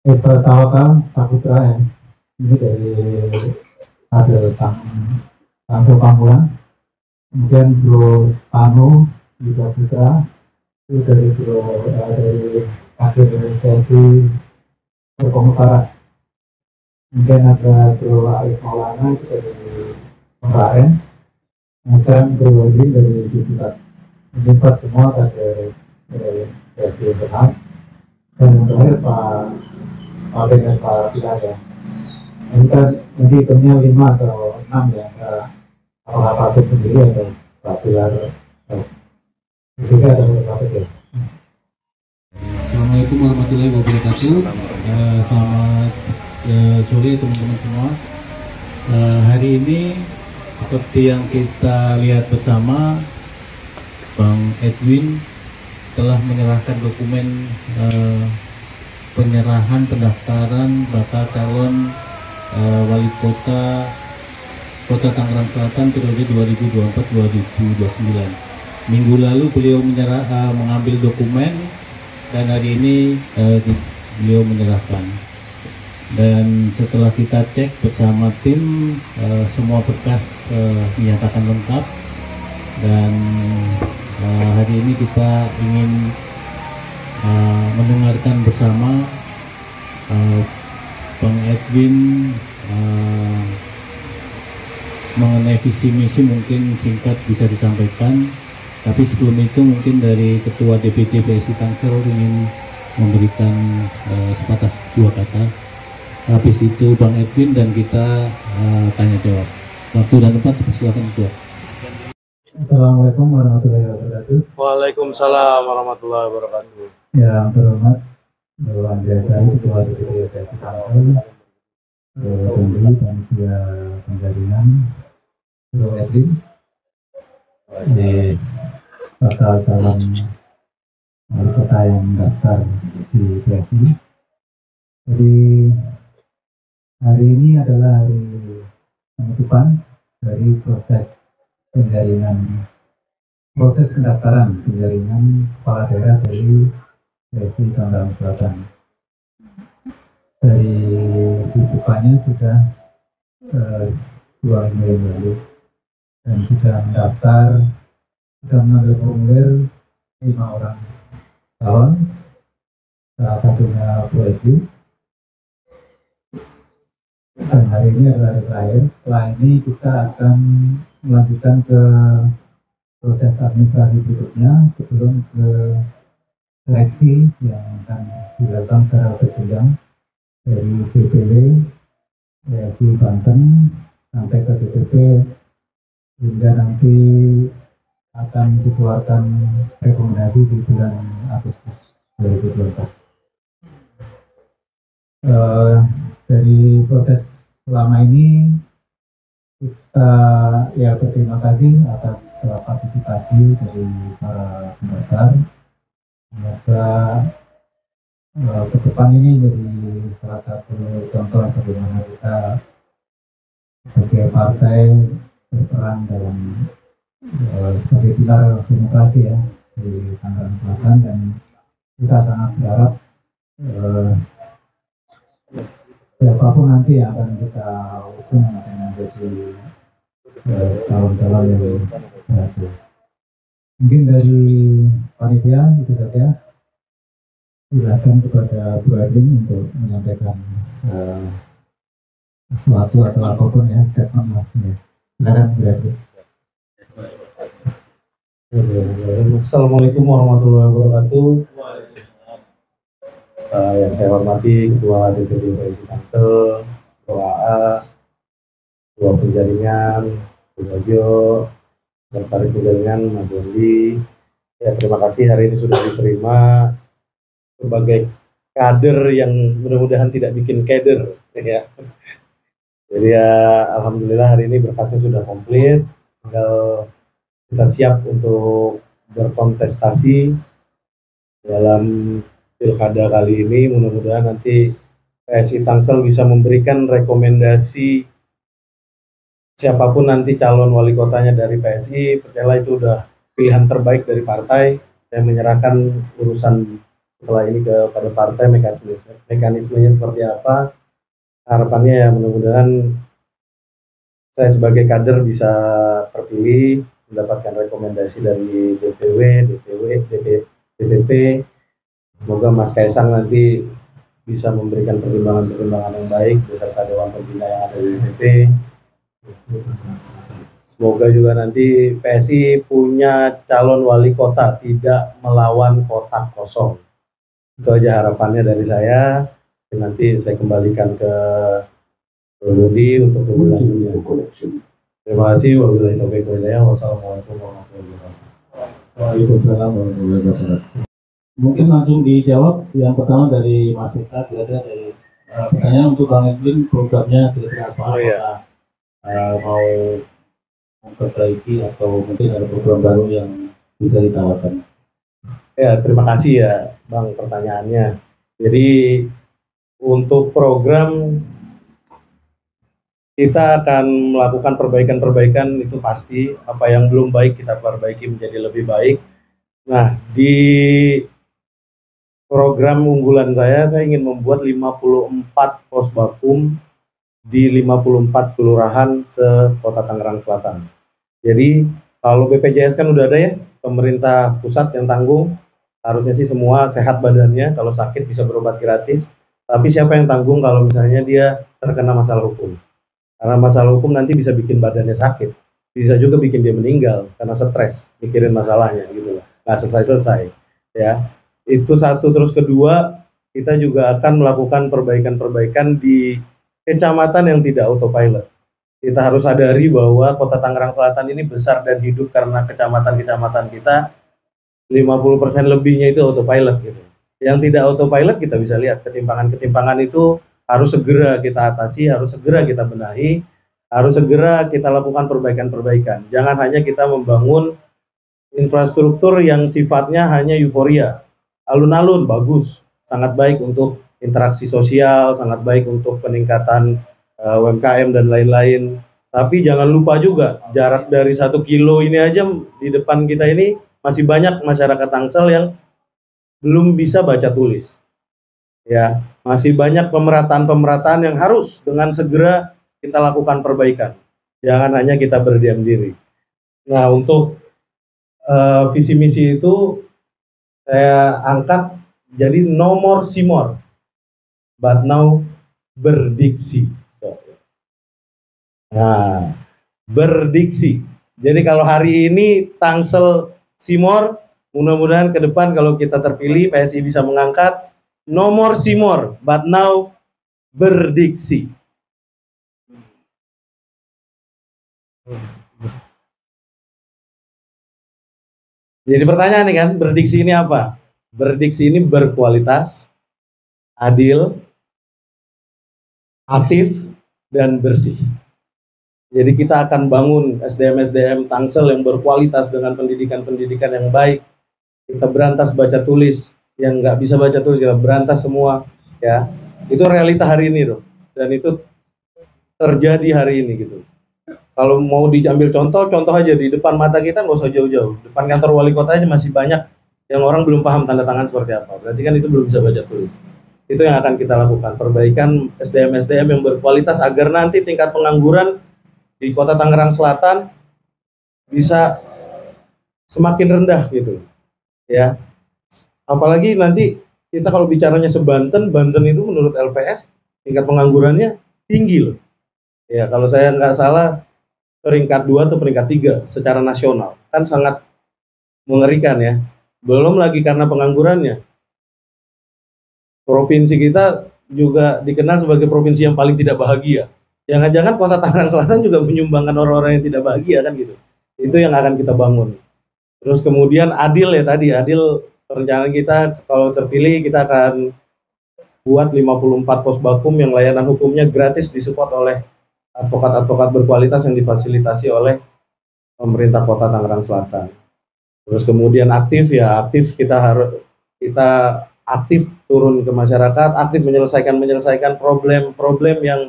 Tawakal Saputra ya. Ini dari ada Tangso Pamulang, kemudian Bro Spano juga Putra itu dari dari akhir versi berkomentar. Kemudian ada Bro Arif Maulana itu dari kemarin. Nah sekarang Bro Wadin dari Ciputat. Ini empat semua dari versi internal. Dan yang terakhir Pak Ben dan Pak Pilar ya. Ini kan nanti hitungnya 5 atau 6 ya. Apakah Pak Ben sendiri atau Pak Pilar juga ada Pak Ben ya. Assalamualaikum warahmatullahi wabarakatuh. Selamat sore teman-teman semua. Hari ini seperti yang kita lihat bersama, Bang Edwin telah menyerahkan dokumen penyerahan pendaftaran bakal calon wali kota Kota Tangerang Selatan periode 2024-2029. Minggu lalu beliau mengambil dokumen dan hari ini beliau menyerahkan. Dan setelah kita cek bersama tim, semua berkas dinyatakan lengkap. Dan hari ini kita ingin mendengarkan bersama Bang Edwin mengenai visi misi, mungkin singkat bisa disampaikan. Tapi sebelum itu mungkin dari Ketua DPD PSI Tangsel ingin memberikan sepatah dua kata. Habis itu Bang Edwin dan kita tanya jawab. Waktu dan tempat silakan Ketua. Assalamualaikum warahmatullahi wabarakatuh. Waalaikumsalam warahmatullahi wabarakatuh. Ya, terhormat Bro Andreas Ketua DPD PSI Tangsel, Bro Tumbi Panitia Penjaringan, Bro Edwin, bakal calon wali kota yang mendaftar di PSI. Jadi hari ini adalah hari penutupan dari proses pendaftaran penjaringan kepala daerah dari PSI Tangerang Selatan. Dari tutupannya sudah 2 minggu yang lalu dan sudah mendaftar, sudah mengambil formulir 5 orang calon, salah satunya Bu Edi. Dan hari ini adalah hari terakhir. Setelah ini kita akan melanjutkan ke proses administrasi berikutnya sebelum ke seleksi yang akan dilakukan secara berjenjang dari BPW, PSI Banten sampai ke DPP, hingga nanti akan dikeluarkan rekomendasi di bulan Agustus 2024. Dari proses selama ini kita ya berterima kasih atas partisipasi dari para pendaftar. Semoga ke depan ini jadi salah satu contoh bagaimana kita sebagai partai berperan dalam sebagai pilar demokrasi ya di Tangerang Selatan, dan kita sangat berharap siapapun nanti yang akan kita usung akan menjadi calon-calon yang berhasil. Mungkin dari panitia itu saja. Silakan kepada Bu Adin untuk menyampaikan sesuatu atau apapun ya, statement lah. Ya. Silakan Bu Adin. Assalamualaikum warahmatullahi wabarakatuh. Yang saya hormati Ketua DPD PSI Tangsel, Ketua AA, Ketua Penjaringan, Bu Bajo, Sekretaris Penjaringan, Mas Bondi. Ya, terima kasih hari ini sudah diterima sebagai kader yang mudah-mudahan tidak bikin keder ya. Jadi ya alhamdulillah hari ini berkasnya sudah komplit, tinggal kita siap untuk berkontestasi dalam pilkada kali ini. Mudah-mudahan nanti PSI Tangsel bisa memberikan rekomendasi siapapun nanti calon wali kotanya dari PSI. Percayalah itu udah pilihan terbaik dari partai. Saya menyerahkan urusan setelah ini kepada partai mekanismenya seperti apa. Harapannya ya mudah-mudahan saya sebagai kader bisa terpilih, mendapatkan rekomendasi dari DPW, DPP. Semoga Mas Kaisang nanti bisa memberikan pertimbangan-pertimbangan yang baik beserta Dewan Pembina yang ada di DPP. Semoga juga nanti PSI punya calon wali kota, tidak melawan kotak kosong. Itu aja harapannya dari saya. Nanti saya kembalikan ke Dodi untuk kemudian. Terima kasih. Wabillahi taufiq wal hidayah. Wassalamualaikum warahmatullahi wabarakatuh. Waalaikumsalam warahmatullahi wabarakatuh. Mungkin langsung dijawab yang pertama dari Mas Eka, kira-kira dari pertanyaan untuk Bang Edwin, programnya kira-kira apa? Oh, iya. Mau memperbaiki atau mungkin ada program baru yang bisa ditawarkan? Ya, terima kasih ya Bang pertanyaannya. Jadi untuk program kita akan melakukan perbaikan-perbaikan, itu pasti. Apa yang belum baik kita perbaiki menjadi lebih baik. Nah, di program unggulan saya ingin membuat 54 pos bakum di 54 kelurahan se-Kota Tangerang Selatan. Jadi kalau BPJS kan udah ada ya, pemerintah pusat yang tanggung, harusnya sih semua sehat badannya, kalau sakit bisa berobat gratis. Tapi siapa yang tanggung kalau misalnya dia terkena masalah hukum? Karena masalah hukum nanti bisa bikin badannya sakit, bisa juga bikin dia meninggal karena stres, mikirin masalahnya gitu loh, nggak selesai-selesai. Ya, itu satu. Terus kedua, kita juga akan melakukan perbaikan-perbaikan di kecamatan yang tidak autopilot. Kita harus sadari bahwa Kota Tangerang Selatan ini besar dan hidup karena kecamatan-kecamatan kita 50% lebihnya itu autopilot gitu. Yang tidak autopilot kita bisa lihat ketimpangan-ketimpangan itu harus segera kita atasi, harus segera kita benahi, harus segera kita lakukan perbaikan-perbaikan. Jangan hanya kita membangun infrastruktur yang sifatnya hanya euforia. Alun-alun bagus, sangat baik untuk interaksi sosial, sangat baik untuk peningkatan UMKM dan lain-lain. Tapi jangan lupa juga jarak dari 1 kilo ini aja di depan kita ini masih banyak masyarakat Tangsel yang belum bisa baca tulis. Ya, masih banyak pemerataan-pemerataan yang harus dengan segera kita lakukan perbaikan. Jangan hanya kita berdiam diri. Nah, untuk visi misi itu saya angkat jadi no more see more, but now berdiksi. Nah, berdiksi. Jadi kalau hari ini Tangsel Simor, mudah-mudahan ke depan kalau kita terpilih PSI bisa mengangkat no more Simor, but now berdiksi. Jadi pertanyaan nih kan, berdiksi ini apa? Berdiksi ini berkualitas, adil, aktif, dan bersih. Jadi kita akan bangun SDM-SDM Tangsel yang berkualitas dengan pendidikan-pendidikan yang baik. Kita berantas baca tulis, yang nggak bisa baca tulis kita berantas semua. Ya, itu realita hari ini loh, dan itu terjadi hari ini gitu. Kalau mau diambil contoh aja di depan mata kita, nggak usah jauh-jauh. Depan kantor wali kota aja masih banyak yang orang belum paham tanda tangan seperti apa. Berarti kan itu belum bisa baca tulis. Itu yang akan kita lakukan, perbaikan SDM-SDM yang berkualitas agar nanti tingkat pengangguran di Kota Tangerang Selatan bisa semakin rendah gitu. Ya. Apalagi nanti kita kalau bicaranya seBanten, Banten itu menurut LPS tingkat penganggurannya tinggi loh. Ya, kalau saya nggak salah peringkat 2 atau peringkat 3 secara nasional, kan sangat mengerikan ya. Belum lagi karena penganggurannya. Provinsi kita juga dikenal sebagai provinsi yang paling tidak bahagia. Jangan-jangan Kota Tangerang Selatan juga menyumbangkan orang-orang yang tidak bahagia kan gitu. Itu yang akan kita bangun. Terus kemudian adil ya tadi, adil perencanaan kita kalau terpilih kita akan buat 54 pos bakum yang layanan hukumnya gratis disupport oleh advokat-advokat berkualitas yang difasilitasi oleh pemerintah Kota Tangerang Selatan. Terus kemudian aktif ya, aktif kita aktif turun ke masyarakat, aktif menyelesaikan problem-problem yang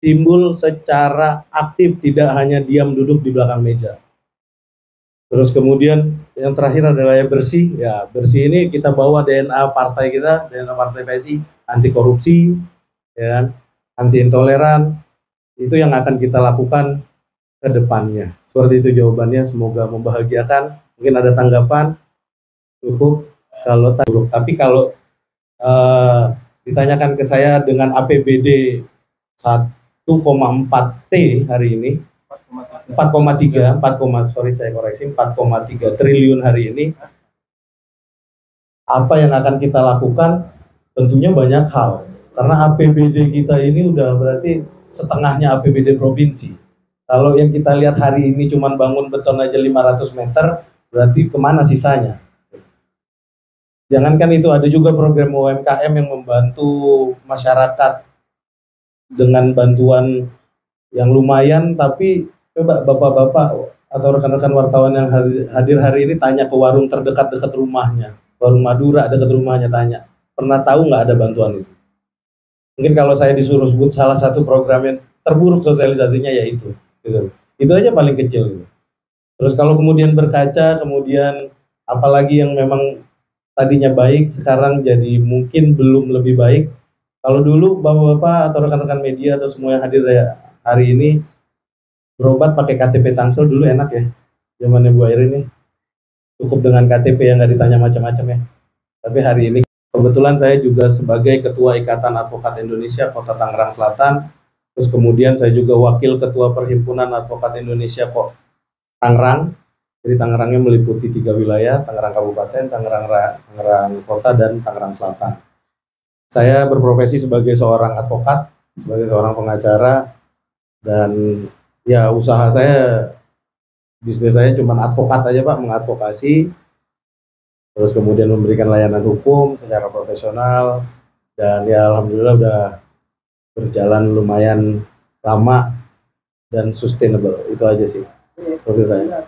timbul secara aktif, tidak hanya diam duduk di belakang meja. Terus kemudian yang terakhir adalah ya bersih. Ya bersih ini kita bawa DNA partai kita, DNA partai PSI, anti korupsi, ya kan, anti intoleran. Itu yang akan kita lakukan ke depannya. Seperti itu jawabannya, semoga membahagiakan. Mungkin ada tanggapan, cukup. Kalau buruk, tapi kalau ditanyakan ke saya dengan APBD 1,4 T hari ini, 4,3, sorry saya koreksi, 4,3 triliun hari ini, apa yang akan kita lakukan? Tentunya banyak hal, karena APBD kita ini udah berarti setengahnya APBD provinsi. Kalau yang kita lihat hari ini cuma bangun beton aja 500 meter, berarti kemana sisanya? Jangankan itu, ada juga program UMKM yang membantu masyarakat dengan bantuan yang lumayan, tapi coba bapak-bapak atau rekan-rekan wartawan yang hadir hari ini tanya ke warung terdekat dekat rumahnya, warung Madura dekat rumahnya, tanya, pernah tahu nggak ada bantuan itu? Mungkin kalau saya disuruh sebut salah satu program yang terburuk sosialisasinya ya itu, gitu. Itu aja paling kecil. Gitu. Terus kalau kemudian berkaca, kemudian apalagi yang memang tadinya baik, sekarang jadi mungkin belum lebih baik. Kalau dulu bapak-bapak atau rekan-rekan media atau semua yang hadir hari ini berobat pakai KTP Tangsel dulu enak ya, zamannya Bu Air ini cukup dengan KTP yang nggak ditanya macam-macam ya. Tapi hari ini kebetulan saya juga sebagai Ketua Ikatan Advokat Indonesia Kota Tangerang Selatan, terus kemudian saya juga Wakil Ketua Perhimpunan Advokat Indonesia kok Tangerang. Jadi Tangerangnya meliputi 3 wilayah, Tangerang Kabupaten, Tangerang Kota, dan Tangerang Selatan. Saya berprofesi sebagai seorang advokat, sebagai seorang pengacara, dan ya usaha saya, bisnis saya cuma advokat aja Pak, mengadvokasi, terus kemudian memberikan layanan hukum secara profesional, dan ya alhamdulillah udah berjalan lumayan lama dan sustainable. Itu aja sih profil saya.